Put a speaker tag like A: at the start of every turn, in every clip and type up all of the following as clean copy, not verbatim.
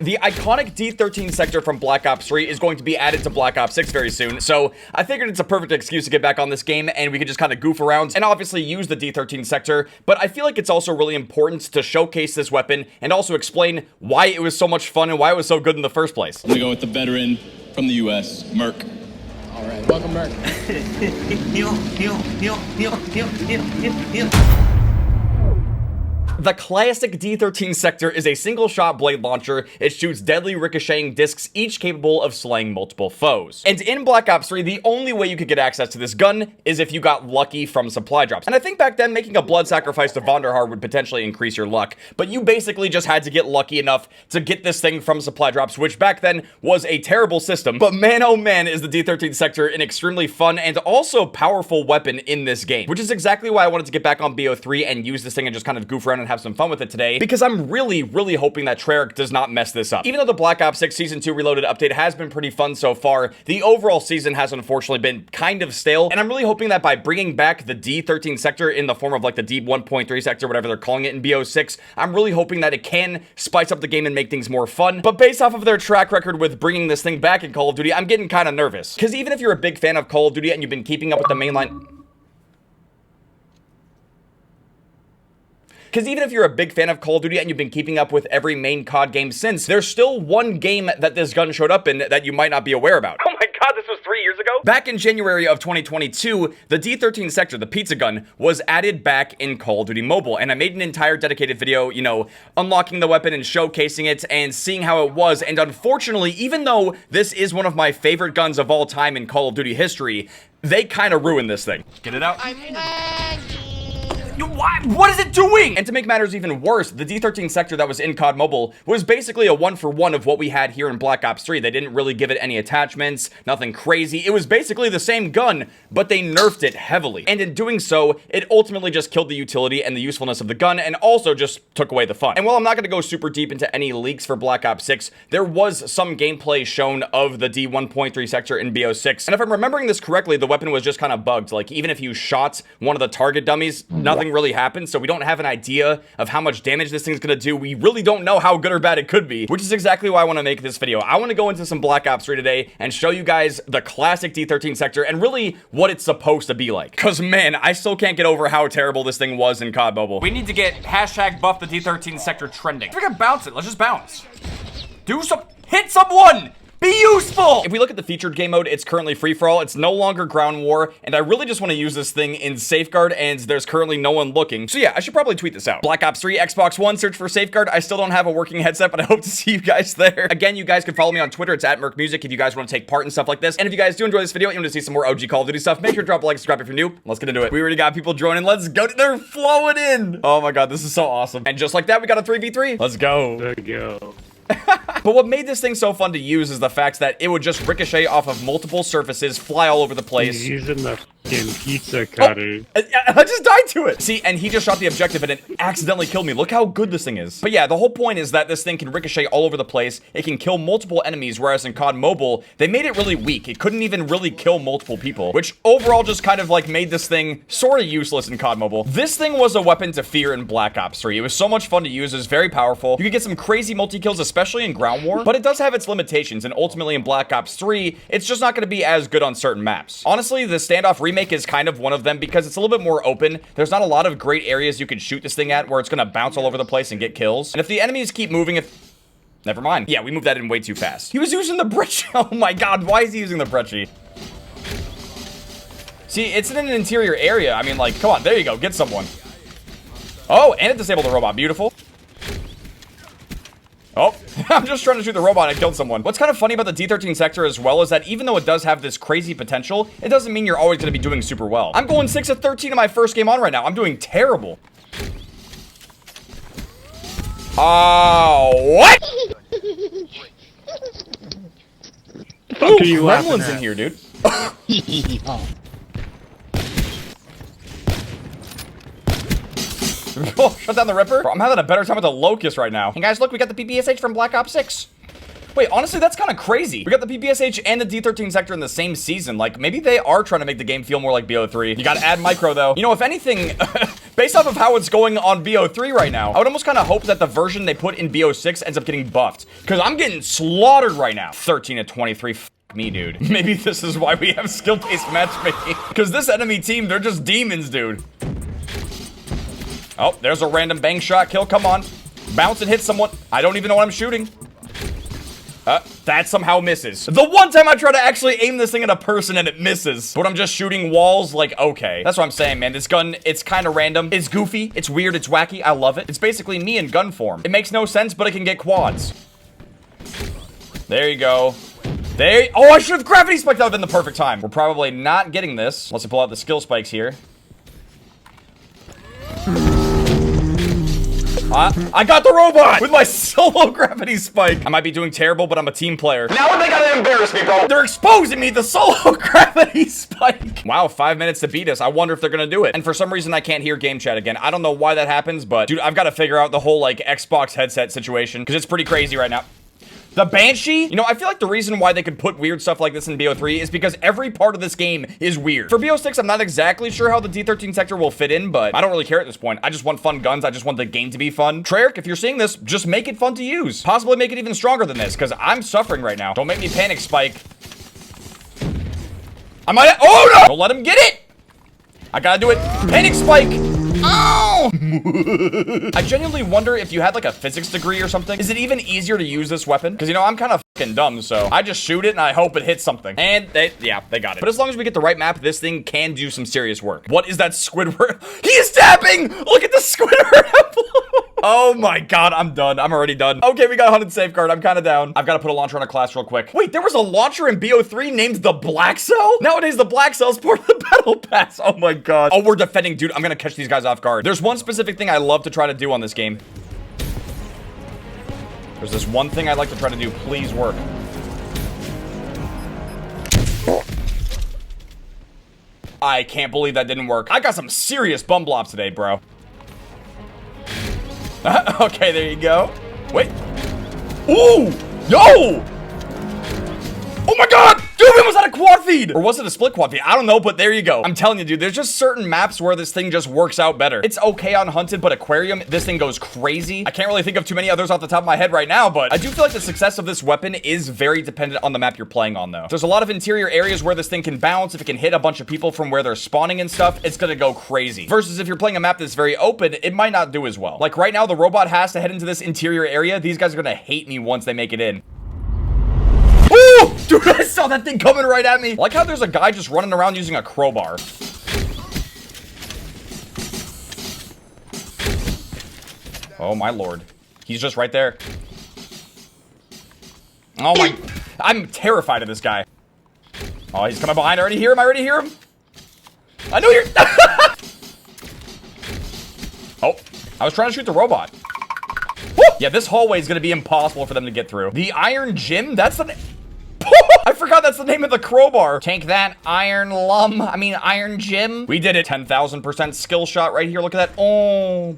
A: The iconic D13 sector from Black Ops 3 is going to be added to Black Ops 6 very soon, so I figured it's a perfect excuse to get back on this game and we could just kind of goof around and obviously use the D13 sector, but I feel like it's also really important to showcase this weapon and also explain why it was so much fun and why it was so good in the first place.
B: I'm gonna go with the veteran from the US, Merc.
C: All right, welcome, Merc.
A: The classic D13 sector is a single-shot blade launcher. It shoots deadly ricocheting discs, each capable of slaying multiple foes. And in Black Ops 3, the only way you could get access to this gun is if you got lucky from supply drops. And I think back then, making a blood sacrifice to Vonderhaar would potentially increase your luck, but you basically just had to get lucky enough to get this thing from supply drops, which back then was a terrible system. But man, oh man, is the D13 sector an extremely fun and also powerful weapon in this game, which is exactly why I wanted to get back on BO3 and use this thing and just kind of goof around and have some fun with it today, because I'm really hoping that Treyarch does not mess this up. Even though the Black Ops 6 Season 2 Reloaded update has been pretty fun so far, the overall season has unfortunately been kind of stale, and I'm really hoping that by bringing back the D13 sector in the form of like the D1.3 sector, whatever they're calling it in BO6, I'm really hoping that it can spice up the game and make things more fun. But based off of their track record with bringing this thing back in Call of Duty, I'm getting kind of nervous, because even if you're a big fan of Call of Duty and you've been keeping up with the mainline... Because even if you're a big fan of Call of Duty and you've been keeping up with every main COD game since, there's still one game that this gun showed up in that you might not be aware about. Oh my god, this was 3 years ago? Back in January of 2022, the D13 sector, the pizza gun, was added back in Call of Duty Mobile, and I made an entire dedicated video, you know, unlocking the weapon and showcasing it and seeing how it was, and unfortunately, even though this is one of my favorite guns of all time in Call of Duty history, they kind of ruined this thing. Get it out? What is it doing? And to make matters even worse, the D13 sector that was in COD Mobile was basically a 1-for-1 of what we had here in Black Ops 3. They didn't really give it any attachments, nothing crazy. It was basically the same gun, but they nerfed it heavily. And in doing so, it ultimately just killed the utility and the usefulness of the gun and also just took away the fun. And while I'm not going to go super deep into any leaks for Black Ops 6, there was some gameplay shown of the D1.3 sector in BO6. And if I'm remembering this correctly, the weapon was just kind of bugged. Like, even if you shot one of the target dummies, nothing really happened, so we don't have an idea of how much damage this thing's gonna do. We really don't know how good or bad it could be, which is exactly why I want to make this video. I want to go into some Black Ops 3 today and show you guys the classic D13 sector and really what it's supposed to be like. Cause man, I still can't get over how terrible this thing was in COD Mobile. We need to get hashtag buff the D13 sector trending. We're gonna bounce it. Let's just bounce. Do some, hit someone! Be useful! If we look at the featured game mode, it's currently free-for-all. It's no longer ground war, and I really just want to use this thing in Safeguard, and there's currently no one looking. So yeah, I should probably tweet this out. Black Ops 3, Xbox One, search for Safeguard. I still don't have a working headset, but I hope to see you guys there. Again, you guys can follow me on Twitter. It's @MercMusic if you guys want to take part in stuff like this. And if you guys do enjoy this video and you want to see some more OG Call of Duty stuff, make sure to drop a like, subscribe if you're new. Let's get into it. We already got people joining. Let's go. They're flowing in. Oh my god, this is so awesome. And just like that, we got a 3v3. Let's go.
D: There you go.
A: But what made this thing so fun to use is the fact that it would just ricochet off of multiple surfaces, fly all over the place.
D: He's using the fucking pizza cutter.
A: Oh, I just died to it. See, and he just shot the objective and it accidentally killed me. Look how good this thing is. But yeah, the whole point is that this thing can ricochet all over the place. It can kill multiple enemies, whereas in COD Mobile, they made it really weak. It couldn't even really kill multiple people, which overall just kind of like made this thing sort of useless in COD Mobile. This thing was a weapon to fear in Black Ops 3. It was so much fun to use. It was very powerful. You could get some crazy multi-kills, especially in ground war, but it does have its limitations, and ultimately in Black Ops 3, it's just not going to be as good on certain maps. Honestly, the Standoff remake is kind of one of them because it's a little bit more open. There's not a lot of great areas you can shoot this thing at where it's going to bounce all over the place and get kills. And if the enemies keep moving, never mind. Yeah, we moved that in way too fast. He was using the brecci. Oh my god, why is he using the brecci? See, it's in an interior area. I mean, like, come on, there you go, get someone. Oh, and it disabled the robot. Beautiful. Oh, I'm just trying to shoot the robot and I killed someone. What's kind of funny about the D13 sector as well is that even though it does have this crazy potential, it doesn't mean you're always going to be doing super well. I'm going 6 of 13 in my first game on right now. I'm doing terrible. What? Ooh, gremlins in here, dude. Oh, shut down the Ripper. I'm having a better time with the Locust right now. And guys, look, we got the PPSH from Black Ops 6. Wait, honestly, that's kind of crazy. We got the PPSH and the D13 sector in the same season. Like, maybe they are trying to make the game feel more like BO3. You gotta add micro, though. You know, if anything, based off of how it's going on BO3 right now, I would almost kind of hope that the version they put in BO6 ends up getting buffed. Because I'm getting slaughtered right now. 13 to 23. Me, dude. Maybe this is why we have skill-based matchmaking. Because this enemy team, they're just demons, dude. Oh, there's a random bang shot kill. Come on. Bounce and hit someone. I don't even know what I'm shooting. That somehow misses. The one time I try to actually aim this thing at a person and it misses. But I'm just shooting walls, like, okay. That's what I'm saying, man. This gun, it's kind of random. It's goofy. It's weird. It's wacky. I love it. It's basically me in gun form. It makes no sense, but it can get quads. There you go. Oh, I should have gravity spiked. That would have been the perfect time. We're probably not getting this. Let's pull out the skill spikes here. I got the robot with my solo gravity spike. I might be doing terrible, but I'm a team player. Now they gotta embarrass me, bro. They're exposing me the solo gravity spike. Wow, 5 minutes to beat us. I wonder if they're gonna do it. And for some reason, I can't hear game chat again. I don't know why that happens, but dude, I've got to figure out the whole like Xbox headset situation because it's pretty crazy right now. The Banshee? You know, I feel like the reason why they could put weird stuff like this in BO3 is because every part of this game is weird. For BO6, I'm not exactly sure how the D13 sector will fit in, but I don't really care at this point. I just want fun guns. I just want the game to be fun. Treyarch, if you're seeing this, just make it fun to use. Possibly make it even stronger than this, because I'm suffering right now. Don't make me panic spike. I might. Oh, no! Don't let him get it! I gotta do it. Panic spike! Oh! I genuinely wonder if you had like a physics degree or something. Is it even easier to use this weapon? Because, you know, I'm kind of fucking dumb, so I just shoot it and I hope it hits something. And they got it. But as long as we get the right map, this thing can do some serious work. What is that Squidward? He is tapping! Look at the Squidward! Oh my god, I'm done. I'm already done. Okay, we got 100 Safeguard. I'm kind of down. I've got to put a launcher on a class real quick. Wait, there was a launcher in BO3 named the Black Cell? Nowadays, the Black Cell is part of the Battle Pass. Oh my god. Oh, we're defending. Dude, I'm going to catch these guys off guard. There's one specific thing I love to try to do on this game. There's this one thing I'd like to try to do. Please work. I can't believe that didn't work. I got some serious bum blobs today, bro. Okay, there you go. Wait. Ooh! Yo! Oh my god! Dude, it was at a quad feed! Or was it a split quad feed? I don't know, but there you go. I'm telling you, dude, there's just certain maps where this thing just works out better. It's okay on Hunted, but Aquarium, this thing goes crazy. I can't really think of too many others off the top of my head right now, but I do feel like the success of this weapon is very dependent on the map you're playing on, though. There's a lot of interior areas where this thing can bounce. If it can hit a bunch of people from where they're spawning and stuff, it's gonna go crazy. Versus if you're playing a map that's very open, it might not do as well. Like right now, the robot has to head into this interior area. These guys are gonna hate me once they make it in. Ooh! Dude, I saw that thing coming right at me. I like how there's a guy just running around using a crowbar. Oh my lord. He's just right there. Oh my... I'm terrified of this guy. Oh, he's coming behind. I already hear him. I already hear him. I know you're... Oh, I was trying to shoot the robot. Woo! Yeah, this hallway is going to be impossible for them to get through. The Iron Gym? That's the... I forgot that's the name of the crowbar. Tank that, Iron Gym. We did it. 10,000% skill shot right here. Look at that. Oh,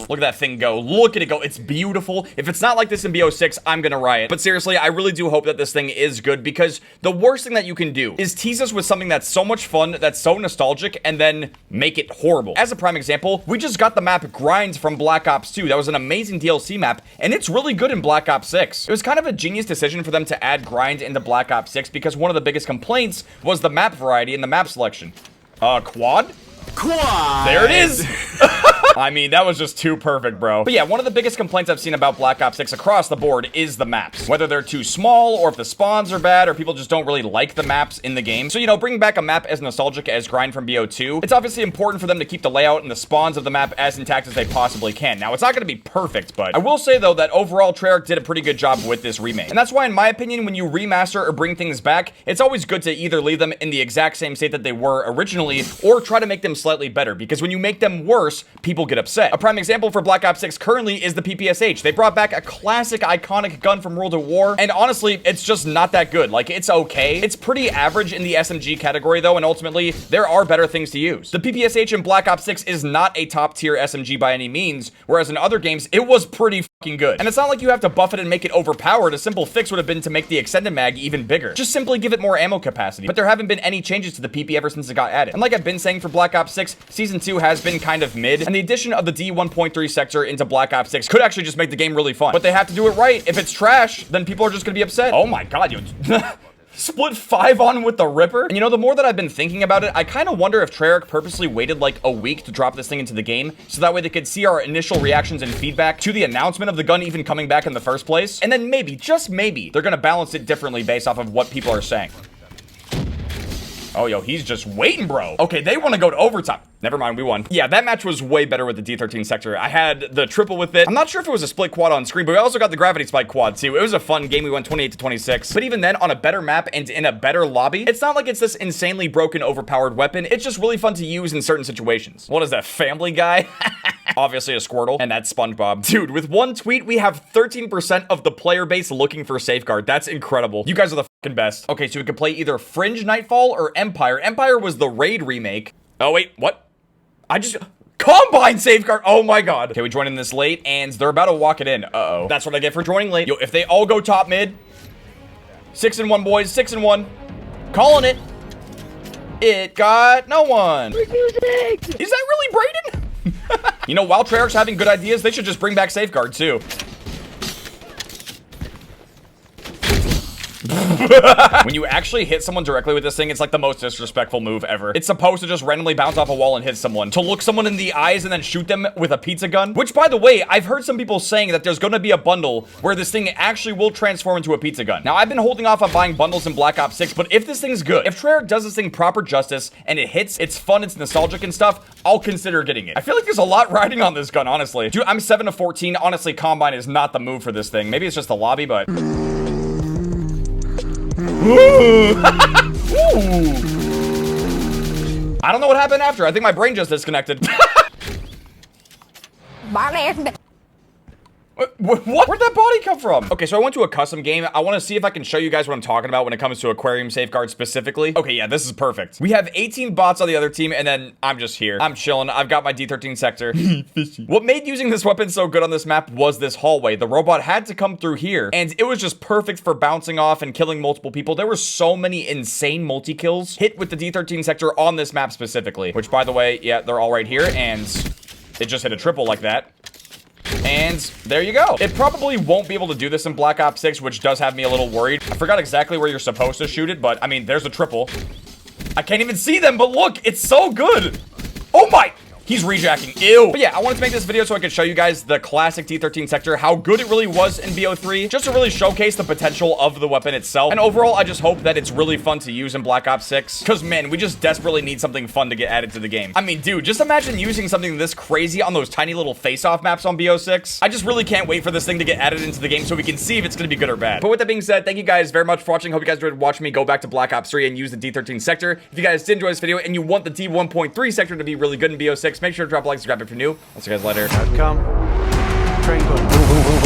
A: look at that thing go. Look at it go. It's beautiful. If it's not like this in BO6, I'm gonna riot. But seriously, I really do hope that this thing is good because the worst thing that you can do is tease us with something that's so much fun, that's so nostalgic, and then make it horrible. As a prime example, we just got the map Grinds from Black Ops 2. That was an amazing DLC map, and it's really good in Black Ops 6. It was kind of a genius decision for them to add Grind into Black Ops 6 because one of the biggest complaints was the map variety and the map selection. Quad? Quad! There it is! I mean, that was just too perfect, bro. But yeah, one of the biggest complaints I've seen about Black Ops 6 across the board is the maps. Whether they're too small, or if the spawns are bad, or people just don't really like the maps in the game. So, you know, bringing back a map as nostalgic as Grind from BO2, it's obviously important for them to keep the layout and the spawns of the map as intact as they possibly can. Now, it's not going to be perfect, but I will say, though, that overall, Treyarch did a pretty good job with this remake. And that's why, in my opinion, when you remaster or bring things back, it's always good to either leave them in the exact same state that they were originally, or try to make them slightly better, because when you make them worse, people get upset. A prime example for Black Ops 6 currently is the PPSH. They brought back a classic, iconic gun from World at War, and honestly, it's just not that good. Like, it's okay. It's pretty average in the SMG category, though, and ultimately, there are better things to use. The PPSH in Black Ops 6 is not a top-tier SMG by any means, whereas in other games, it was pretty fucking good. And it's not like you have to buff it and make it overpowered. A simple fix would have been to make the extended mag even bigger. Just simply give it more ammo capacity. But there haven't been any changes to the PP ever since it got added. And like I've been saying for Black Ops 6, 6, Season 2 has been kind of mid, and the addition of the D1.3 Sector into Black Ops 6 could actually just make the game really fun. But they have to do it right. If it's trash, then people are just gonna be upset. Oh my god, you... Split 5 on with the Ripper. And you know, the more that I've been thinking about it, I kind of wonder if Treyarch purposely waited like a week to drop this thing into the game, so that way they could see our initial reactions and feedback to the announcement of the gun even coming back in the first place. And then maybe, just maybe, they're gonna balance it differently based off of what people are saying. Oh, yo, he's just waiting, bro. Okay, they want to go to overtime. Never mind, we won. Yeah, that match was way better with the D13 Sector. I had the triple with it. I'm not sure if it was a split quad on screen, but we also got the gravity spike quad too. It was a fun game. We went 28 to 26. But even then, on a better map and in a better lobby, it's not like it's this insanely broken, overpowered weapon. It's just really fun to use in certain situations. What is that, Family Guy? Obviously a Squirtle, and that's SpongeBob. Dude, with one tweet, we have 13% of the player base looking for Safeguard. That's incredible. You guys are the fucking best. Okay, so we could play either Fringe Nightfall or Empire. Empire was the Raid remake. Oh, wait, what? I just... Combine Safeguard! Oh my god. Okay, we joined in this late, and they're about to walk it in. Uh-oh. That's what I get for joining late. Yo, if they all go top mid... 6-1, boys. 6-1. Calling it. It got no one. Is that really Brayden? You know, while Treyarch's having good ideas, they should just bring back Safeguard, too. When you actually hit someone directly with this thing, it's like the most disrespectful move ever. It's supposed to just randomly bounce off a wall and hit someone. To look someone in the eyes and then shoot them with a pizza gun. Which, by the way, I've heard some people saying that there's going to be a bundle where this thing actually will transform into a pizza gun. Now, I've been holding off on buying bundles in Black Ops 6, but if this thing's good, if Treyarch does this thing proper justice and it hits, it's fun, it's nostalgic and stuff, I'll consider getting it. I feel like there's a lot riding on this gun, honestly. Dude, I'm 7 to 14. Honestly, Combine is not the move for this thing. Maybe it's just the lobby, but... Ooh. I don't know what happened after. I think my brain just disconnected. What? Where'd that body come from? Okay, so I went to a custom game. I want to see if I can show you guys what I'm talking about when it comes to aquarium safeguard specifically. Okay, yeah, this is perfect. We have 18 bots on the other team, and then I'm just here. I'm chilling. I've got my D13 Sector. What made using this weapon so good on this map was this hallway. The robot had to come through here, and it was just perfect for bouncing off and killing multiple people. There were so many insane multi-kills hit with the D13 Sector on this map specifically, which, by the way, yeah, they're all right here, and it just hit a triple like that. And there you go. It probably won't be able to do this in Black Ops 6, which does have me a little worried. I forgot exactly where you're supposed to shoot it, but I mean, there's a triple. I can't even see them, but look, it's so good. Oh my... He's rejacking. Ew. But yeah, I wanted to make this video so I could show you guys the classic D13 Sector, how good it really was in BO3, just to really showcase the potential of the weapon itself. And overall, I just hope that it's really fun to use in Black Ops 6. Because, man, we just desperately need something fun to get added to the game. I mean, dude, just imagine using something this crazy on those tiny little face-off maps on BO6. I just really can't wait for this thing to get added into the game so we can see if it's going to be good or bad. But with that being said, thank you guys very much for watching. Hope you guys enjoyed watching me go back to Black Ops 3 and use the D13 Sector. If you guys did enjoy this video and you want the D1.3 Sector to be really good in BO6, make sure to drop a like, subscribe if you're new. I'll see you guys later.
E: Come. Train.